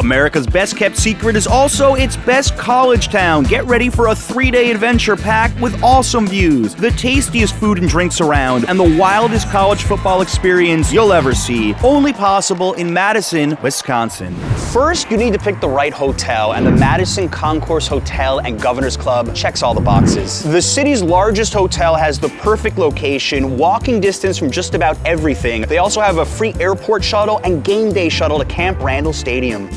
America's best kept secret is also its best college town. Get ready for a 3-day adventure packed with awesome views, the tastiest food and drinks around, and the wildest college football experience you'll ever see. Only possible in Madison, Wisconsin. First, you need to pick the right hotel, and the Madison Concourse Hotel and Governor's Club checks all the boxes. The city's largest hotel has the perfect location, walking distance from just about everything. They also have a free airport shuttle and game day shuttle to Camp Randall Stadium.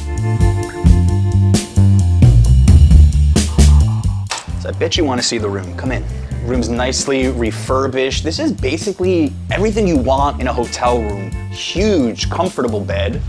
So I bet you want to see the room. Come in. Room's nicely refurbished. This is basically everything you want in a hotel room. Huge, comfortable bed.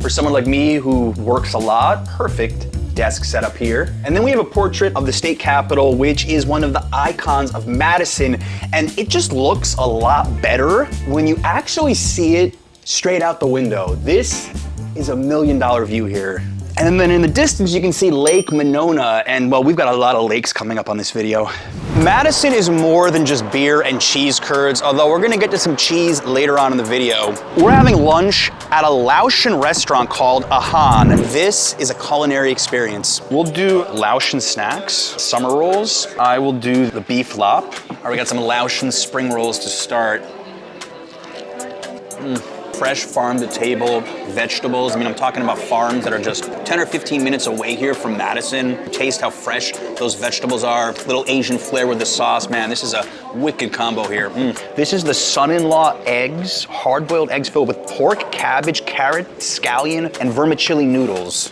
For someone like me who works a lot, perfect desk setup here. And then we have a portrait of the state capitol, which is one of the icons of Madison. And it just looks a lot better when you actually see it straight out the window. This is $1 million view here. And then in the distance, you can see Lake Monona, and well, we've got a lot of lakes coming up on this video. Madison is more than just beer and cheese curds, although we're gonna get to some cheese later on in the video. We're having lunch at a Laotian restaurant called Ahan. This is a culinary experience. We'll do Laotian snacks, summer rolls. I will do the beef lop. All right, we got some Laotian spring rolls to start. Fresh farm-to-table vegetables. I mean, I'm talking about farms that are just 10 or 15 minutes away here from Madison. Taste how fresh those vegetables are. Little Asian flair with the sauce. Man, this is a wicked combo here. This is the son-in-law eggs, hard-boiled eggs filled with pork, cabbage, carrot, scallion, and vermicelli noodles.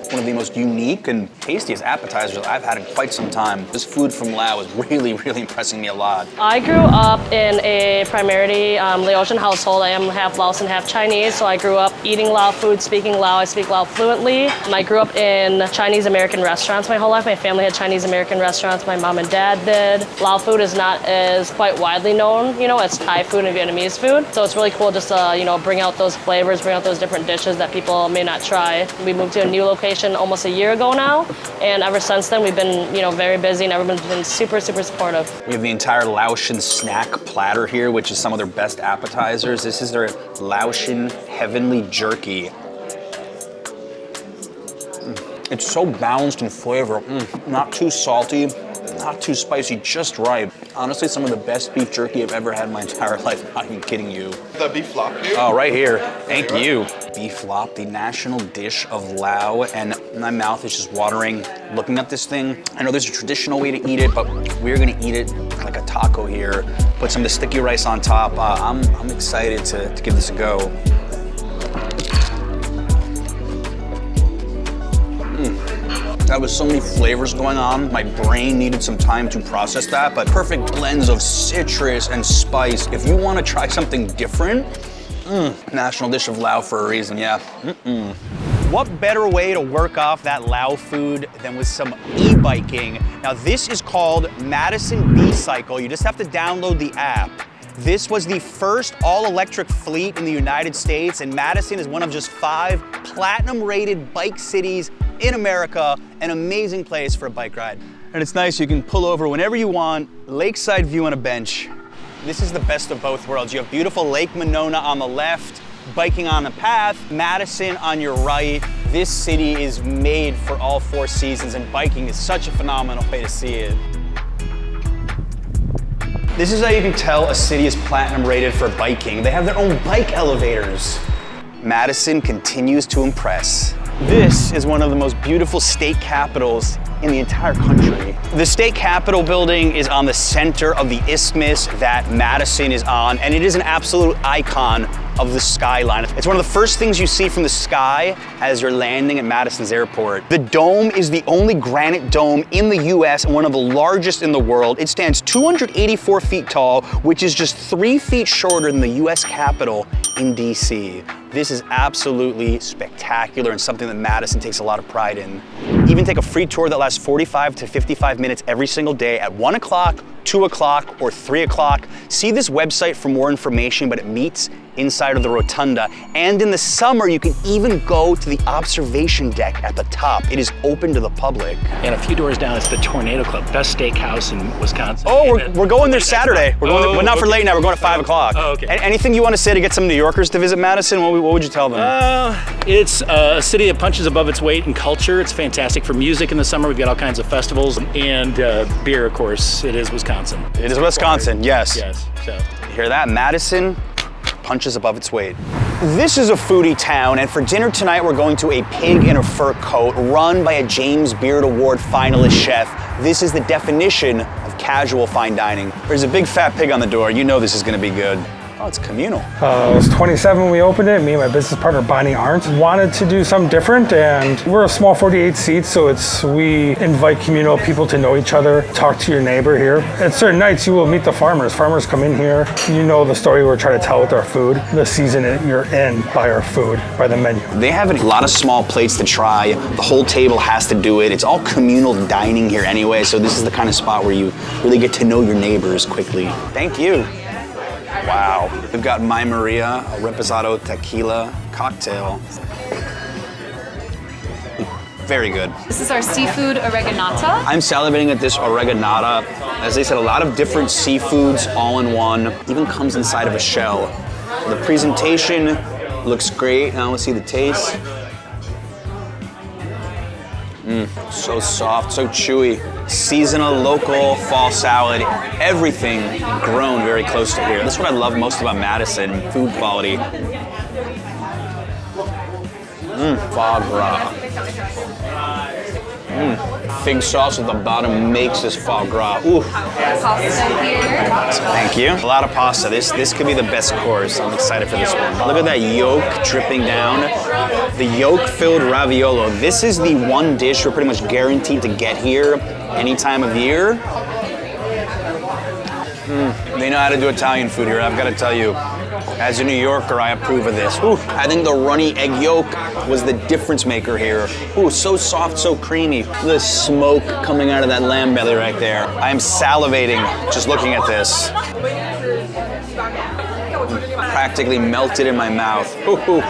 One of the most unique and tastiest appetizers I've had in quite some time. This food from Laos is really, really impressing me a lot. I grew up in a primarily Laotian household. I am half Laos and half Chinese, so I grew up eating Lao food, speaking Lao. I speak Lao fluently. I grew up in Chinese-American restaurants my whole life. My family had Chinese-American restaurants. My mom and dad did. Lao food is not as quite widely known, you know, as Thai food and Vietnamese food. So it's really cool just to, you know, bring out those flavors, bring out those different dishes that people may not try. We moved to a new location almost a year ago now, and ever since then we've been, you know, very busy and everyone's been super, super supportive. We have the entire Laotian snack platter here, which is some of their best appetizers. This is their Laotian heavenly jerky. It's so balanced in flavor. Not too salty, not too spicy, just right. Honestly, some of the best beef jerky I've ever had in my entire life. I'm not even kidding you. The beef flop here? Oh, right here. Thank you. Beef flop, the national dish of Laos, and my mouth is just watering looking at this thing. I know there's a traditional way to eat it, but we're gonna eat it like a taco here. Put some of the sticky rice on top. I'm excited to give this a go. That was so many flavors going on. My brain needed some time to process that, but perfect blends of citrus and spice. If you want to try something different, national dish of Lao for a reason, yeah. What better way to work off that Lao food than with some e-biking? Now this is called Madison BCycle. You just have to download the app. This was the first all-electric fleet in the United States, and Madison is one of just 5 platinum-rated bike cities in America. An amazing place for a bike ride. And it's nice, you can pull over whenever you want, lakeside view on a bench. This is the best of both worlds. You have beautiful Lake Monona on the left, biking on a path, Madison on your right. This city is made for all 4 seasons, and biking is such a phenomenal way to see it. This is how you can tell a city is platinum rated for biking. They have their own bike elevators. Madison continues to impress. This is one of the most beautiful state capitals in the entire country. The state capitol building is on the center of the isthmus that Madison is on, and it is an absolute icon of the skyline. It's one of the first things you see from the sky as you're landing at Madison's airport. The dome is the only granite dome in the US and one of the largest in the world. It stands 284 feet tall, which is just 3 feet shorter than the US Capitol in DC. This is absolutely spectacular and something that Madison takes a lot of pride in. Even take a free tour that lasts 45 to 55 minutes every single day at 1 o'clock, 2 o'clock, or 3 o'clock. See this website for more information, but it meets inside of the Rotunda. And in the summer, you can even go to the observation deck at the top. It is open to the public. And a few doors down, it's the Tornado Club, best steakhouse in Wisconsin. Oh, we're going there Saturday. We're going there, well, not for late now, we're going at 5 o'clock. Oh, okay. Anything you want to say to get some New York Yorkers to visit Madison, what would you tell them? It's a city that punches above its weight in culture. It's fantastic for music in the summer. We've got all kinds of festivals and beer, of course. It is Wisconsin. It is Wisconsin, yes. Yes. So. You hear that? Madison punches above its weight. This is a foodie town, and for dinner tonight, we're going to a pig in a fur coat run by a James Beard Award finalist chef. This is the definition of casual fine dining. There's a big fat pig on the door. You know this is gonna be good. Oh, it's communal. I was 27 when we opened it. Me and my business partner, Bonnie Arndt, wanted to do something different, and we're a small 48 seats, so we invite communal people to know each other, talk to your neighbor here. At certain nights, you will meet the farmers. Farmers come in here. You know the story we're trying to tell with our food, the season you're in by our food, by the menu. They have a lot of small plates to try. The whole table has to do it. It's all communal dining here anyway, so this is the kind of spot where you really get to know your neighbors quickly. Thank you. Wow. We've got My Maria, a reposado tequila cocktail. Very good. This is our seafood oreganata. I'm salivating at this oreganata. As they said, a lot of different seafoods all in one. Even comes inside of a shell. The presentation looks great. Now let's see the taste. So soft, so chewy. Seasonal, local, fall salad, everything grown very close to here. That's what I love most about Madison, food quality. Foie gras. Fig sauce at the bottom makes this foie gras. Ooh. Pasta here. Thank you. A lot of pasta. This could be the best course. I'm excited for this one. Look at that yolk dripping down. The yolk-filled raviolo. This is the one dish we're pretty much guaranteed to get here any time of year. They know how to do Italian food here, I've got to tell you. As a New Yorker, I approve of this. Ooh, I think the runny egg yolk was the difference maker here. Ooh, so soft, so creamy. The smoke coming out of that lamb belly right there. I am salivating just looking at this. Practically melted in my mouth. Ooh.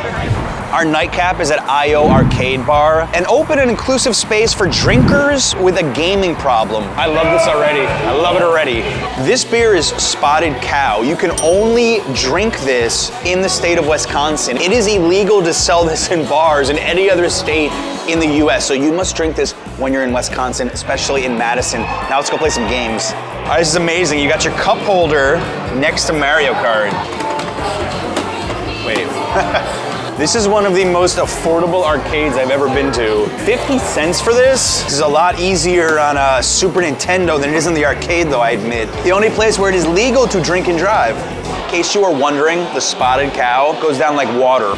Our nightcap is at IO Arcade Bar, an open and inclusive space for drinkers with a gaming problem. I love this already. I love it already. This beer is Spotted Cow. You can only drink this in the state of Wisconsin. It is illegal to sell this in bars in any other state in the US, so you must drink this when you're in Wisconsin, especially in Madison. Now let's go play some games. All right, this is amazing. You got your cup holder next to Mario Kart. Wait. This is one of the most affordable arcades I've ever been to. 50 cents for this? This is a lot easier on a Super Nintendo than it is in the arcade, though, I admit. The only place where it is legal to drink and drive. In case you are wondering, the Spotted Cow goes down like water.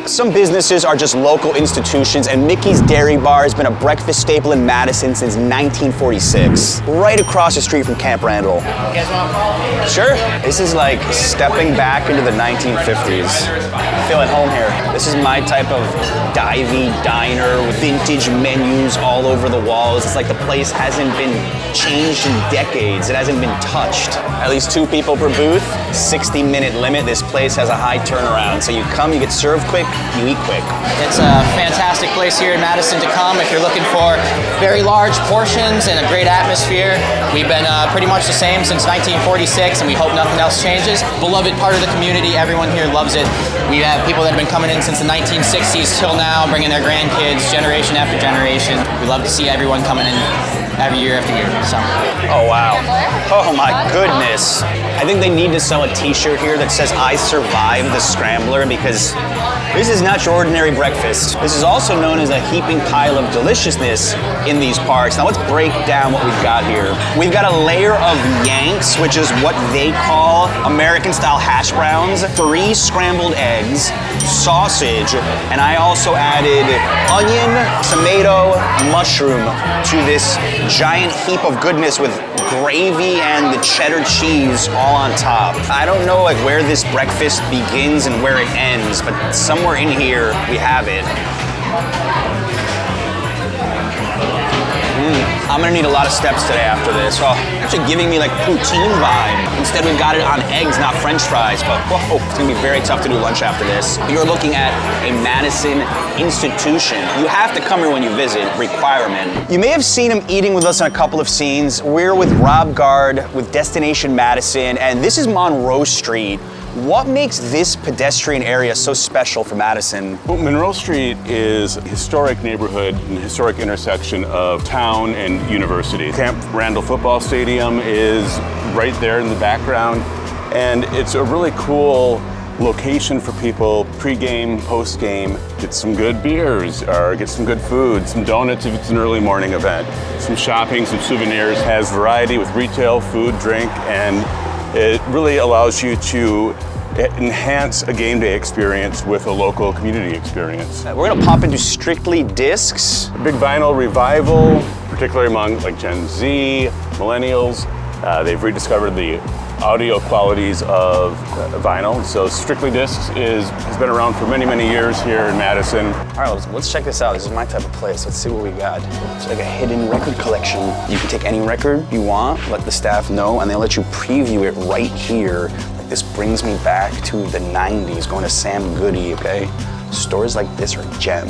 Some businesses are just local institutions, and Mickies Dairy Bar has been a breakfast staple in Madison since 1946, right across the street from Camp Randall. You guys want to follow me? Sure. This is like stepping back into the 1950s. I feel at home here. This is my type of divey diner with vintage menus all over the walls. It's like the place hasn't been changed in decades. It hasn't been touched. At least 2 people per booth, 60-minute limit. This place has a high turnaround. So you come, you get served quick, you eat quick. It's a fantastic place here in Madison to come if you're looking for very large portions and a great atmosphere. We've been pretty much the same since 1946, and we hope nothing else changes. Beloved part of the community, everyone here loves it. We have people that have been coming in since the 1960s till now, bringing their grandkids generation after generation. We love to see everyone coming in every year after year. So. Oh wow. Oh my goodness. I think they need to sell a t-shirt here that says I survived the Scrambler, because this is not your ordinary breakfast. This is also known as a heaping pile of deliciousness in these parts. Now let's break down what we've got here. We've got a layer of Yanks, which is what they call American-style hash browns, 3 scrambled eggs, sausage, and I also added onion, tomato, mushroom to this giant heap of goodness with gravy and the cheddar cheese all on top. I don't know like where this breakfast begins and where it ends, but somewhere in here we have it. I'm gonna need a lot of steps today after this. Oh, actually giving me like poutine vibe. Instead we've got it on eggs, not French fries, but whoa, it's gonna be very tough to do lunch after this. You're looking at a Madison institution. You have to come here when you visit, requirement. You may have seen him eating with us in a couple of scenes. We're with Rob Guard with Destination Madison, and this is Monroe Street. What makes this pedestrian area so special for Madison? Well, Monroe Street is a historic neighborhood and historic intersection of town and university. Camp Randall football stadium is right there in the background, and it's a really cool location for people pre-game, post-game. Get some good beers or get some good food, some donuts if it's an early morning event, some shopping, some souvenirs. Has variety with retail, food, drink, and it really allows you to enhance a game day experience with a local community experience. We're gonna pop into Strictly Discs. A big vinyl revival, particularly among like Gen Z, millennials. They've rediscovered the audio qualities of vinyl. So Strictly Discs has been around for many, many years here in Madison. All right, let's check this out. This is my type of place. Let's see what we got. It's like a hidden record collection. You can take any record you want, let the staff know, and they'll let you preview it right here. Like this brings me back to the 90s, going to Sam Goody, okay? Stores like this are a gem.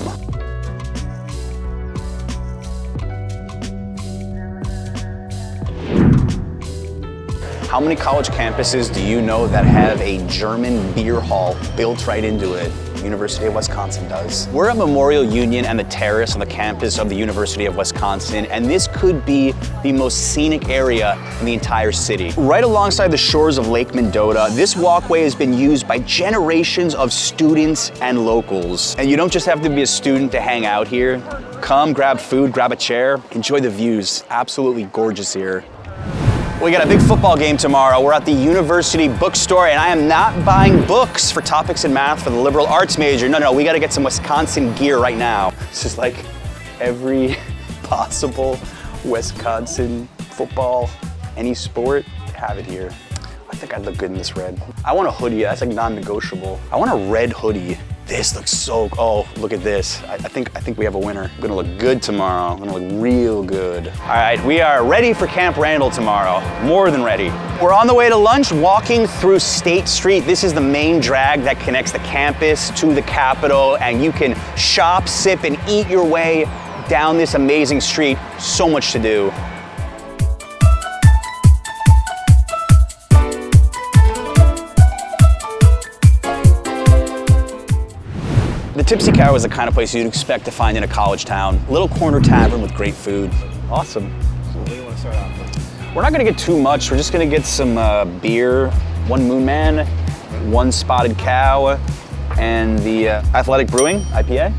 How many college campuses do you know that have a German beer hall built right into it? University of Wisconsin does. We're at Memorial Union and the terrace on the campus of the University of Wisconsin, and this could be the most scenic area in the entire city. Right alongside the shores of Lake Mendota, this walkway has been used by generations of students and locals. And you don't just have to be a student to hang out here. Come, grab food, grab a chair, enjoy the views. Absolutely gorgeous here. We got a big football game tomorrow. We're at the University Bookstore, and I am not buying books for topics in math for the liberal arts major. No, we gotta get some Wisconsin gear right now. This is like every possible Wisconsin football, any sport, have it here. I think I'd look good in this red. I want a hoodie, that's like non-negotiable. I want a red hoodie. This looks so, oh, look at this. I think we have a winner. I'm gonna look good tomorrow. I'm gonna look real good. All right, we are ready for Camp Randall tomorrow. More than ready. We're on the way to lunch, walking through State Street. This is the main drag that connects the campus to the Capitol, and you can shop, sip, and eat your way down this amazing street. So much to do. The Tipsy Cow is the kind of place you'd expect to find in a college town. Little corner tavern with great food. Awesome. So what do you want to start off with? We're not gonna get too much. We're just gonna get some beer, one Moon Man, one Spotted Cow, and the Athletic Brewing IPA.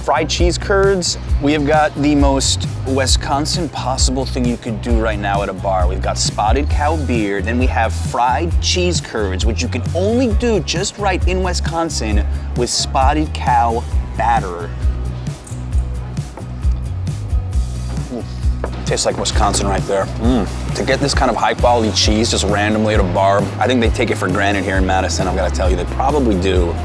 Fried cheese curds. We have got the most Wisconsin possible thing you could do right now at a bar. We've got Spotted Cow beer, then we have fried cheese curds, which you can only do just right in Wisconsin with Spotted Cow batter. Tastes like Wisconsin right there. To get this kind of high quality cheese just randomly at a bar, I think they take it for granted here in Madison. I've got to tell you, they probably do.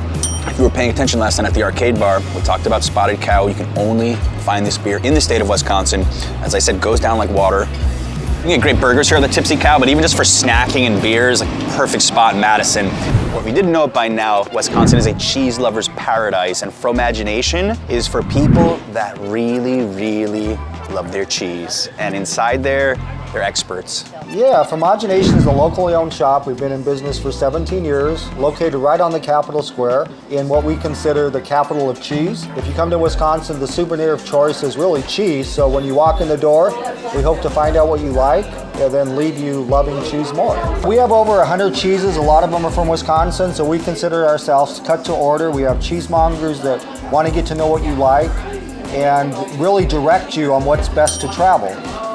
If you were paying attention last night at the arcade bar, we talked about Spotted Cow. You can only find this beer in the state of Wisconsin. As I said, goes down like water. You can get great burgers here at the Tipsy Cow, but even just for snacking and beers, like perfect spot in Madison. Well, if you didn't know it by now, Wisconsin is a cheese lover's paradise, and Fromagination is for people that really, really love their cheese. And inside there, they're experts. Yeah, Fromagination is a locally owned shop. We've been in business for 17 years, located right on the Capitol Square in what we consider the capital of cheese. If you come to Wisconsin, the souvenir of choice is really cheese. So when you walk in the door, we hope to find out what you like and then leave you loving cheese more. We have over 100 cheeses. A lot of them are from Wisconsin, so we consider ourselves cut to order. We have cheesemongers that want to get to know what you like and really direct you on what's best to travel.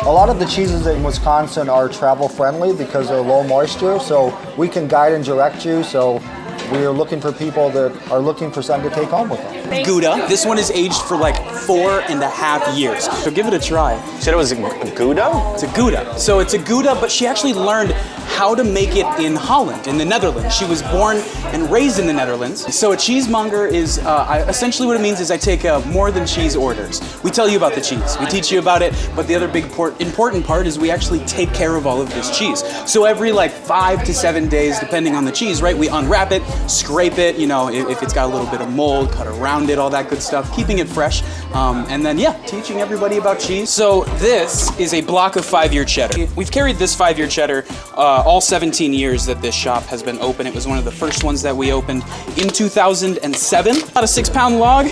A lot of the cheeses in Wisconsin are travel friendly because they're low moisture, so we can guide and direct you. So we're looking for people that are looking for something to take home with them. Gouda. This one is aged for like 4.5 years. So give it a try. You said it was a Gouda? It's a Gouda. So it's a Gouda, but she actually learned how to make it in Holland, in the Netherlands. She was born and raised in the Netherlands. So a cheesemonger is, essentially what it means is I take more than cheese orders. We tell you about the cheese, we teach you about it, but the other big important part is we actually take care of all of this cheese. So every like 5 to 7 days, depending on the cheese, right, we unwrap it, scrape it, you know, if it's got a little bit of mold, cut around it, all that good stuff, keeping it fresh. And then, yeah, teaching everybody about cheese. So this is a block of 5-year cheddar. We've carried this 5-year cheddar all 17 years that this shop has been open. It was one of the first ones that we opened in 2007. About a 6-pound log.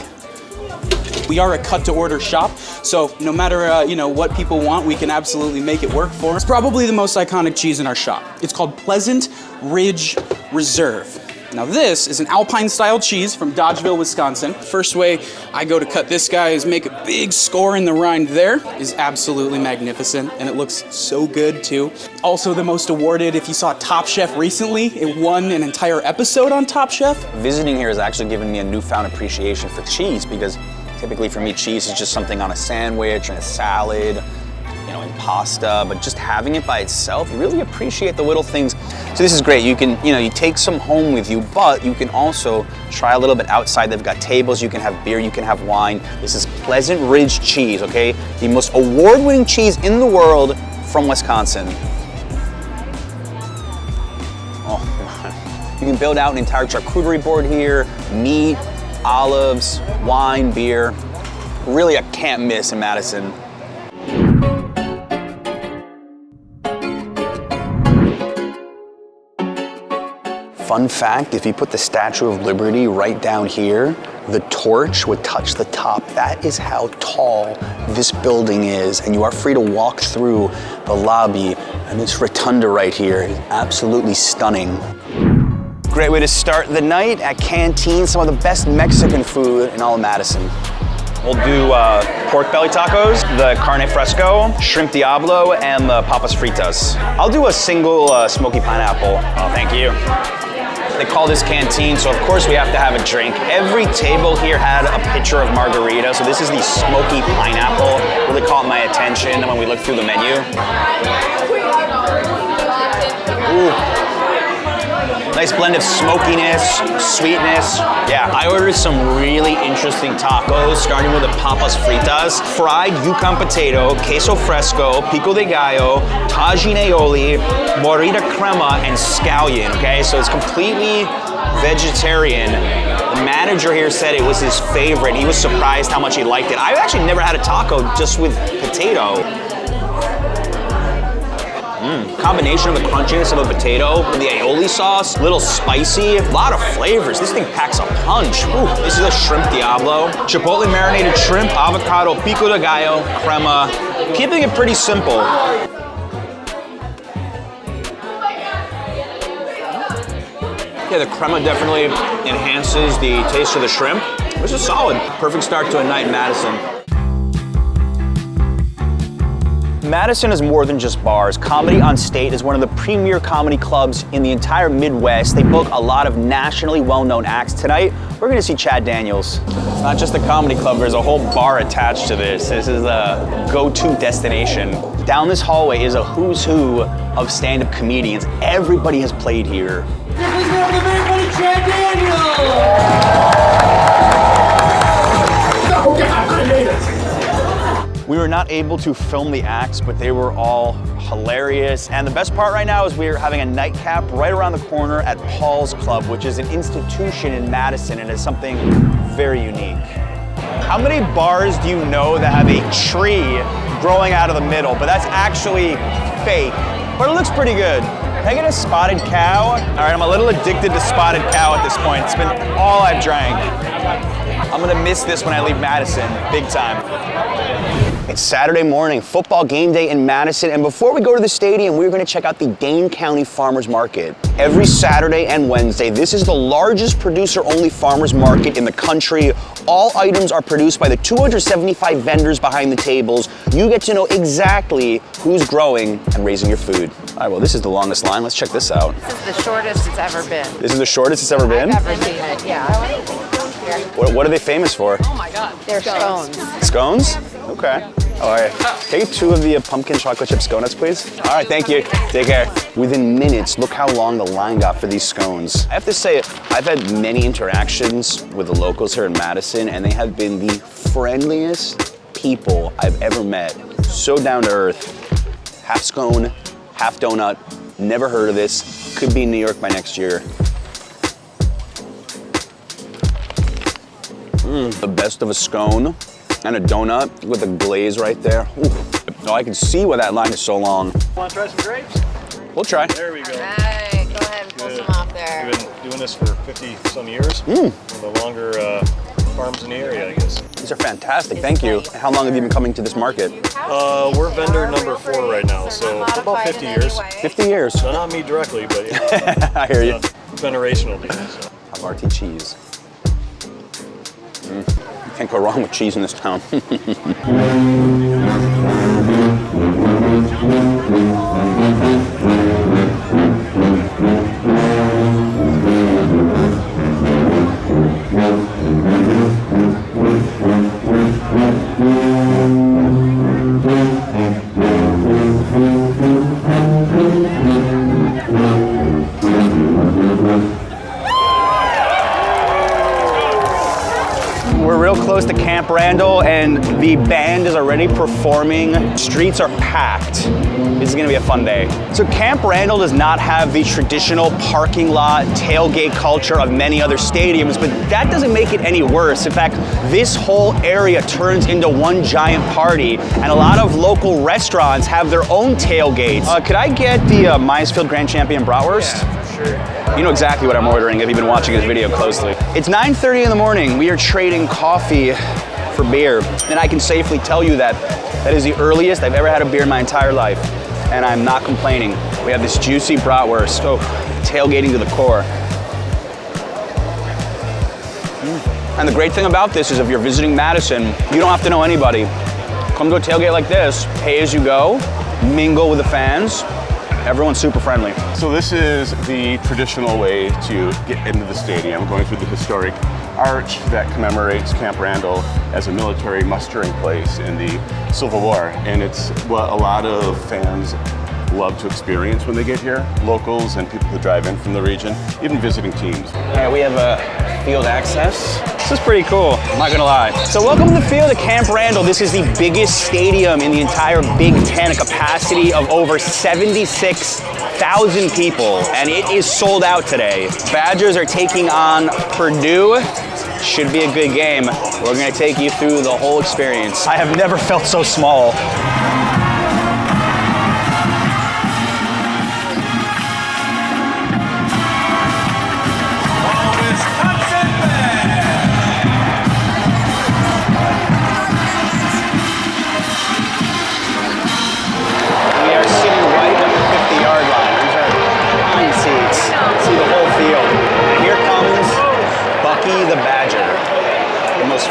We are a cut-to-order shop, so no matter you know, what people want, we can absolutely make it work for us. It's probably the most iconic cheese in our shop. It's called Pleasant Ridge Reserve. Now this is an Alpine-style cheese from Dodgeville, Wisconsin. First way I go to cut this guy is make a big score in the rind there. Is absolutely magnificent, and it looks so good too. Also the most awarded, if you saw Top Chef recently, it won an entire episode on Top Chef. Visiting here has actually given me a newfound appreciation for cheese, because typically for me, cheese is just something on a sandwich and a salad, you know, and pasta, but just having it by itself, you really appreciate the little things. So this is great. You can, you know, you take some home with you, but you can also try a little bit outside. They've got tables, you can have beer, you can have wine. This is Pleasant Ridge cheese, okay? The most award-winning cheese in the world from Wisconsin. Oh, you can build out an entire charcuterie board here, meat, olives, wine, beer. Really a can't miss in Madison. Fun fact, if you put the Statue of Liberty right down here, the torch would touch the top. That is how tall this building is, and you are free to walk through the lobby, and this rotunda right here is absolutely stunning. Great way to start the night at Canteen, some of the best Mexican food in all of Madison. We'll do pork belly tacos, the carne fresco, shrimp diablo, and the papas fritas. I'll do a single smoky pineapple. Oh, thank you. They call this Canteen, so of course we have to have a drink. Every table here had a pitcher of margarita, so this is the smoky pineapple. Really caught my attention when we looked through the menu. Ooh. Nice blend of smokiness, sweetness. Yeah, I ordered some really interesting tacos, starting with the papas fritas, fried yukon potato, queso fresco, pico de gallo, tagine aioli, morita crema, and scallion, okay? So it's completely vegetarian. The manager here said it was his favorite. He was surprised how much he liked it. I've actually never had a taco just with potato. Combination of the crunchiness of the potato, the aioli sauce, a little spicy, a lot of flavors. This thing packs a punch. Ooh, this is a shrimp diablo. Chipotle marinated shrimp, avocado, pico de gallo, crema. Keeping it pretty simple. Yeah, the crema definitely enhances the taste of the shrimp. This is solid. Perfect start to a night in Madison. Madison is more than just bars. Comedy on State is one of the premier comedy clubs in the entire Midwest. They book a lot of nationally well-known acts. Tonight, we're gonna see Chad Daniels. It's not just a comedy club, there's a whole bar attached to this. This is a go-to destination. Down this hallway is a who's who of stand-up comedians. Everybody has played here. Please welcome everybody, Chad Daniels! Oh God, I made it! We were not able to film the acts, but they were all hilarious. And the best part right now is we're having a nightcap right around the corner at Paul's Club, which is an institution in Madison and is something very unique. How many bars do you know that have a tree growing out of the middle? But that's actually fake, but it looks pretty good. Can I get a spotted cow? All right, I'm a little addicted to spotted cow at this point. It's been all I've drank. I'm gonna miss this when I leave Madison, big time. It's Saturday morning, football game day in Madison, and before we go to the stadium, we're gonna check out the Dane County Farmers Market. Every Saturday and Wednesday, this is the largest producer-only farmers market in the country. All items are produced by the 275 vendors behind the tables. You get to know exactly who's growing and raising your food. All right, well, this is the longest line. Let's check this out. This is the shortest it's ever been. This is the shortest it's ever been? I've ever seen it, yeah. What are they famous for? Oh my God. They're scones. Scones? Okay. All right, take 2 of the pumpkin chocolate chip scones, please. All right, thank you. Take care. Within minutes, look how long the line got for these scones. I have to say, I've had many interactions with the locals here in Madison, and they have been the friendliest people I've ever met. So down to earth. Half scone, half donut. Never heard of this. Could be in New York by next year. The best of a scone and a donut with a glaze right there. Ooh. Oh, I can see why that line is so long. Want to try some grapes? We'll try. There we go. All right, go ahead and pull some off there. We've been doing this for 50-some years. One of the longer farms in the area, I guess. These are fantastic, thank you. How long have you been coming to this market? We're vendor number 4 right now, so about 50 years. 50 years. So not me directly, but yeah. I hear you. Generational deal. So. Havarti cheese. You can't go wrong with cheese in this town. We're real close to Camp Randall, and the band is already performing. Streets are packed. This is gonna be a fun day. So Camp Randall does not have the traditional parking lot tailgate culture of many other stadiums, but that doesn't make it any worse. In fact, this whole area turns into one giant party, and a lot of local restaurants have their own tailgates. Could I get the Maisfield Grand Champion Bratwurst? Yeah, for sure. You know exactly what I'm ordering if you've been watching this video closely. It's 9:30 in the morning. We are trading coffee for beer. And I can safely tell you that that is the earliest I've ever had a beer in my entire life. And I'm not complaining. We have this juicy bratwurst. Oh, tailgating to the core. And the great thing about this is if you're visiting Madison, you don't have to know anybody. Come to a tailgate like this, pay as you go, mingle with the fans. Everyone's super friendly. So this is the traditional way to get into the stadium, going through the historic arch that commemorates Camp Randall as a military mustering place in the Civil War. And it's what a lot of fans love to experience when they get here, locals and people who drive in from the region, even visiting teams. Yeah, we have field access. This is pretty cool, I'm not gonna lie. So welcome to the field at Camp Randall. This is the biggest stadium in the entire Big Ten, a capacity of over 76,000 people, and it is sold out today. Badgers are taking on Purdue. Should be a good game. We're gonna take you through the whole experience. I have never felt so small.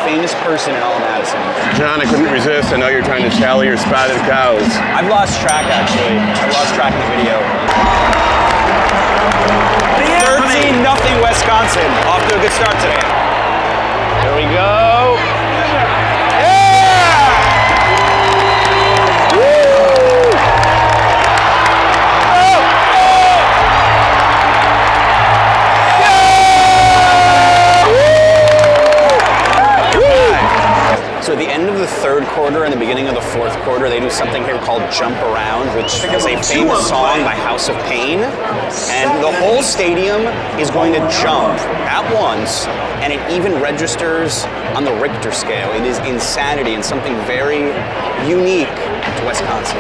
Famous person in all of Madison. John, I couldn't resist. I know you're trying to tally your spotted cows. I've lost track, actually. I've lost track in the video. 13-0 Wisconsin. Off to a good start today. Here we go. Yeah! Woo! So at the end of the third quarter and the beginning of the fourth quarter, they do something here called Jump Around, which is a famous song by House of Pain. And the whole stadium is going to jump at once, and it even registers on the Richter scale. It is insanity and something very unique to Wisconsin.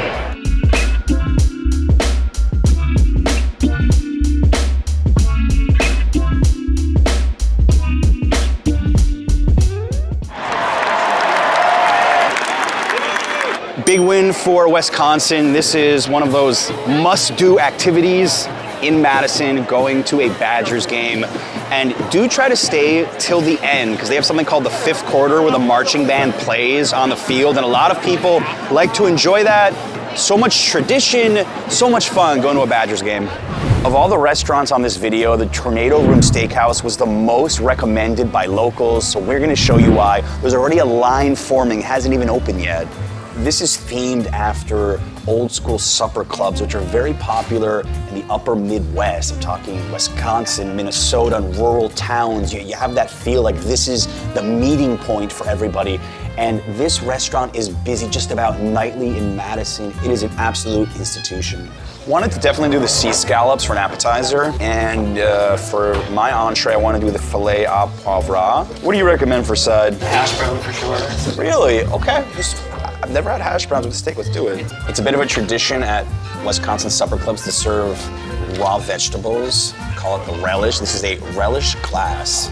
Big win for Wisconsin. This is one of those must-do activities in Madison, going to a Badgers game. And do try to stay till the end, because they have something called the fifth quarter where the marching band plays on the field, and a lot of people like to enjoy that. So much tradition, so much fun going to a Badgers game. Of all the restaurants on this video, the Tornado Room Steakhouse was the most recommended by locals, so we're gonna show you why. There's already a line forming, hasn't even opened yet. This is themed after old school supper clubs, which are very popular in the upper Midwest. I'm talking Wisconsin, Minnesota, and rural towns. You have that feel like this is the meeting point for everybody. And this restaurant is busy just about nightly in Madison. It is an absolute institution. Wanted to definitely do the sea scallops for an appetizer, and for my entree, I want to do the filet à poivre. What do you recommend for side? Hash brown for sure. Really? Okay. I've never had hash browns with steak. Let's do it. It's a bit of a tradition at Wisconsin supper clubs to serve raw vegetables. Call it the relish. This is a relish glass.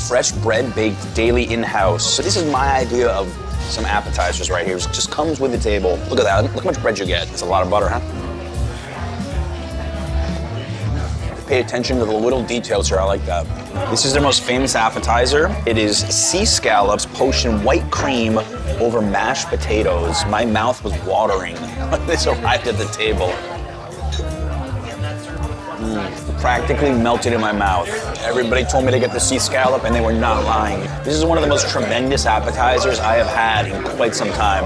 Fresh bread baked daily in-house. So this is my idea of some appetizers right here. It just comes with the table. Look at that. Look how much bread you get. It's a lot of butter, huh? Pay attention to the little details here. I like that. This is their most famous appetizer. It is sea scallops poached in white cream over mashed potatoes. My mouth was watering when this arrived at the table. Practically melted in my mouth. Everybody told me to get the sea scallop and they were not lying. This is one of the most tremendous appetizers I have had in quite some time.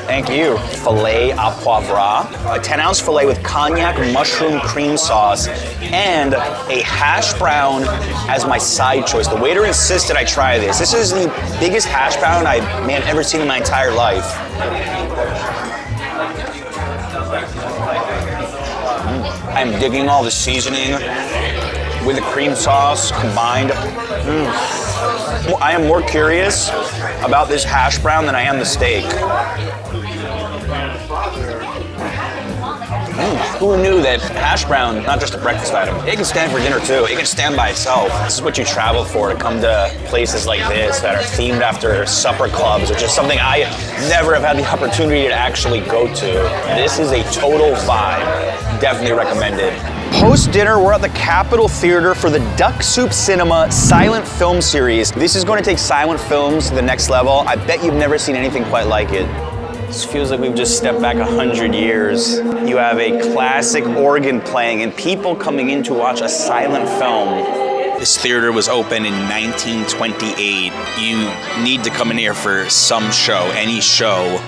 Thank you. Filet à poivre, a 10-ounce filet with cognac mushroom cream sauce, and a hash brown as my side choice. The waiter insisted I try this. This is the biggest hash brown I may have ever seen in my entire life. I'm digging all the seasoning with the cream sauce combined. I am more curious about this hash brown than I am the steak. Who knew that hash brown, not just a breakfast item, it can stand for dinner too. It can stand by itself. This is what you travel for, to come to places like this that are themed after supper clubs, which is something I never have had the opportunity to actually go to. This is a total vibe. Definitely recommended. Post-dinner, we're at the Capitol Theater for the Duck Soup Cinema Silent Film Series. This is going to take silent films to the next level. I bet you've never seen anything quite like it. This feels like we've just stepped back 100 years. You have a classic organ playing and people coming in to watch a silent film. This theater was open in 1928. You need to come in here for some show, any show.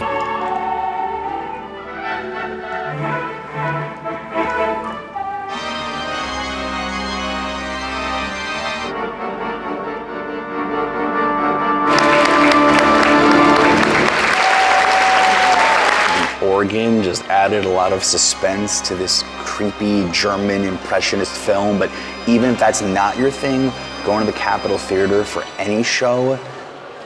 Organ just added a lot of suspense to this creepy German impressionist film, but even if that's not your thing, going to the Capitol Theater for any show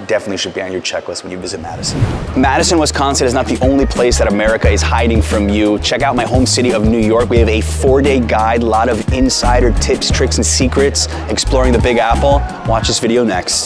definitely should be on your checklist when you visit Madison. Madison, Wisconsin is not the only place that America is hiding from you. Check out my home city of New York. We have a 4-day guide, a lot of insider tips, tricks, and secrets exploring the Big Apple. Watch this video next.